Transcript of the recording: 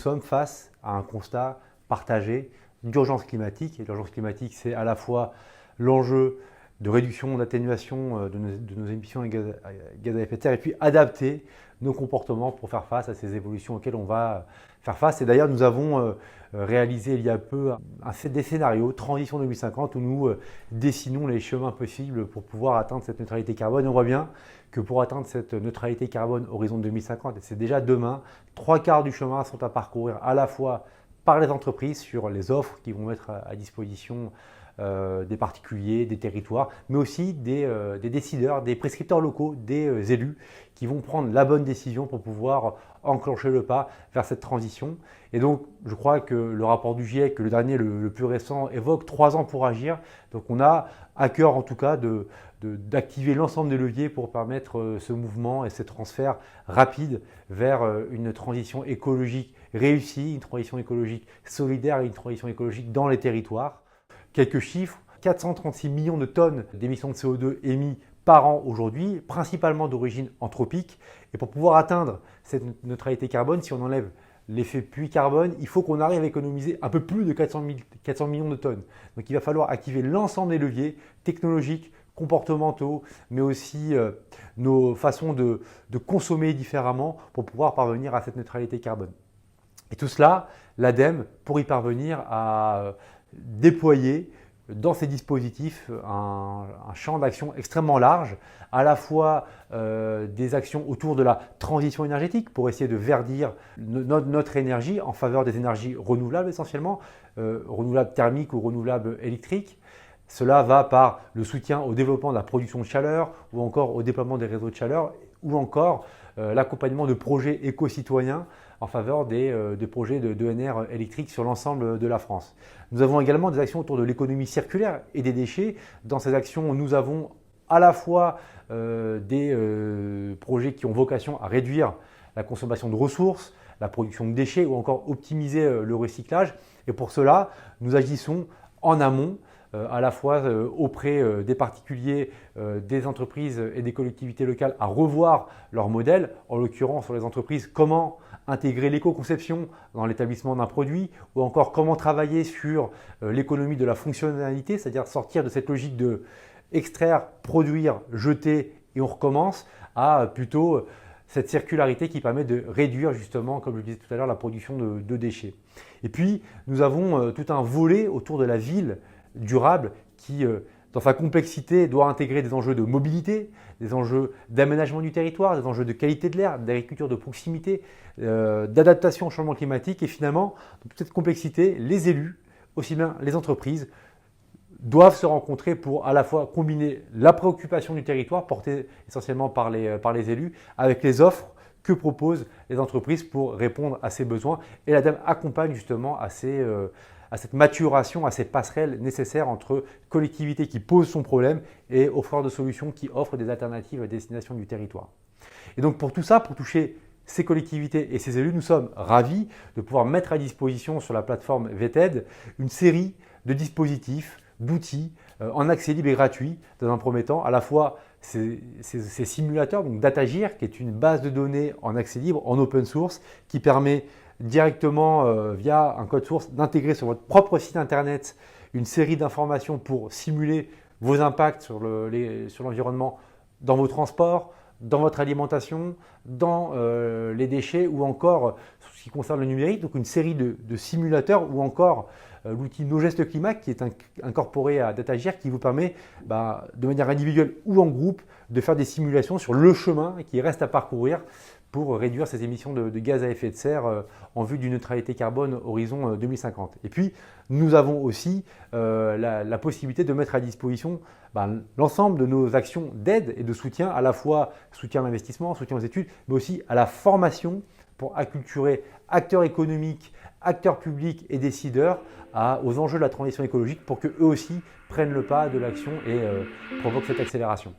sommes face à un constat partagé d'urgence climatique. Et l'urgence climatique, c'est à la fois l'enjeu de réduction, d'atténuation de nos émissions de gaz à effet de serre et puis adapter nos comportements pour faire face à ces évolutions auxquelles on va faire face. Et d'ailleurs, nous avons réalisé il y a peu des scénarios Transition 2050 où nous dessinons les chemins possibles pour pouvoir atteindre cette neutralité carbone. Et on voit bien que pour atteindre cette neutralité carbone horizon 2050, et c'est déjà demain, 3/4 du chemin sont à parcourir à la fois par les entreprises sur les offres qui vont mettre à disposition des particuliers, des territoires, mais aussi des décideurs, des prescripteurs locaux, des élus qui vont prendre la bonne décision pour pouvoir enclencher le pas vers cette transition. Et donc, je crois que le rapport du GIEC, le dernier, le plus récent, évoque 3 ans pour agir. Donc, on a à cœur, en tout cas, d'activer l'ensemble des leviers pour permettre ce mouvement et ce transfert rapide vers une transition écologique réussie, une transition écologique solidaire et une transition écologique dans les territoires. Quelques chiffres, 436 millions de tonnes d'émissions de CO2 émis par an aujourd'hui, principalement d'origine anthropique. Et pour pouvoir atteindre cette neutralité carbone, si on enlève l'effet puits carbone, il faut qu'on arrive à économiser un peu plus de 400 millions de tonnes. Donc il va falloir activer l'ensemble des leviers technologiques, comportementaux, mais aussi nos façons de consommer différemment pour pouvoir parvenir à cette neutralité carbone. Et tout cela, l'ADEME, pour y parvenir, a déployer dans ces dispositifs un champ d'action extrêmement large, à la fois des actions autour de la transition énergétique pour essayer de verdir notre énergie en faveur des énergies renouvelables essentiellement, renouvelables thermiques ou renouvelables électriques. Cela va par le soutien au développement de la production de chaleur ou encore au déploiement des réseaux de chaleur ou encore l'accompagnement de projets éco-citoyens en faveur des projets d'ENR électriques sur l'ensemble de la France. Nous avons également des actions autour de l'économie circulaire et des déchets. Dans ces actions, nous avons à la fois des projets qui ont vocation à réduire la consommation de ressources, la production de déchets ou encore optimiser le recyclage. Et pour cela, nous agissons en amont, à la fois auprès des particuliers, des entreprises et des collectivités locales à revoir leur modèle, en l'occurrence sur les entreprises, comment intégrer l'éco-conception dans l'établissement d'un produit ou encore comment travailler sur l'économie de la fonctionnalité, c'est-à-dire sortir de cette logique de extraire, produire, jeter et on recommence à plutôt cette circularité qui permet de réduire justement, comme je le disais tout à l'heure, la production de déchets. Et puis, nous avons tout un volet autour de la ville durable qui, dans sa complexité, doit intégrer des enjeux de mobilité, des enjeux d'aménagement du territoire, des enjeux de qualité de l'air, d'agriculture de proximité, d'adaptation au changement climatique. Et finalement, dans toute cette complexité, les élus, aussi bien les entreprises, doivent se rencontrer pour à la fois combiner la préoccupation du territoire, portée essentiellement par les élus, avec les offres que proposent les entreprises pour répondre à ces besoins. Et l'ADEME accompagne justement à cette maturation, à ces passerelles nécessaires entre collectivités qui posent son problème et offreurs de solutions qui offrent des alternatives à destination du territoire. Et donc pour tout ça, pour toucher ces collectivités et ces élus, nous sommes ravis de pouvoir mettre à disposition sur la plateforme VTED une série de dispositifs, d'outils en accès libre et gratuit dans un premier temps, à la fois ces simulateurs, donc DataGir, qui est une base de données en accès libre, en open source, qui permet directement via un code source d'intégrer sur votre propre site internet une série d'informations pour simuler vos impacts sur l'environnement dans vos transports, dans votre alimentation, dans les déchets ou encore ce qui concerne le numérique, donc une série de simulateurs ou encore l'outil Nos Gestes Climat qui est incorporé à DataGir qui vous permet de manière individuelle ou en groupe de faire des simulations sur le chemin qui reste à parcourir pour réduire ces émissions de gaz à effet de serre en vue d'une neutralité carbone horizon 2050. Et puis, nous avons aussi la possibilité de mettre à disposition l'ensemble de nos actions d'aide et de soutien, à la fois soutien à l'investissement, soutien aux études, mais aussi à la formation pour acculturer acteurs économiques, acteurs publics et décideurs aux enjeux de la transition écologique pour qu'eux aussi prennent le pas de l'action et provoquent cette accélération.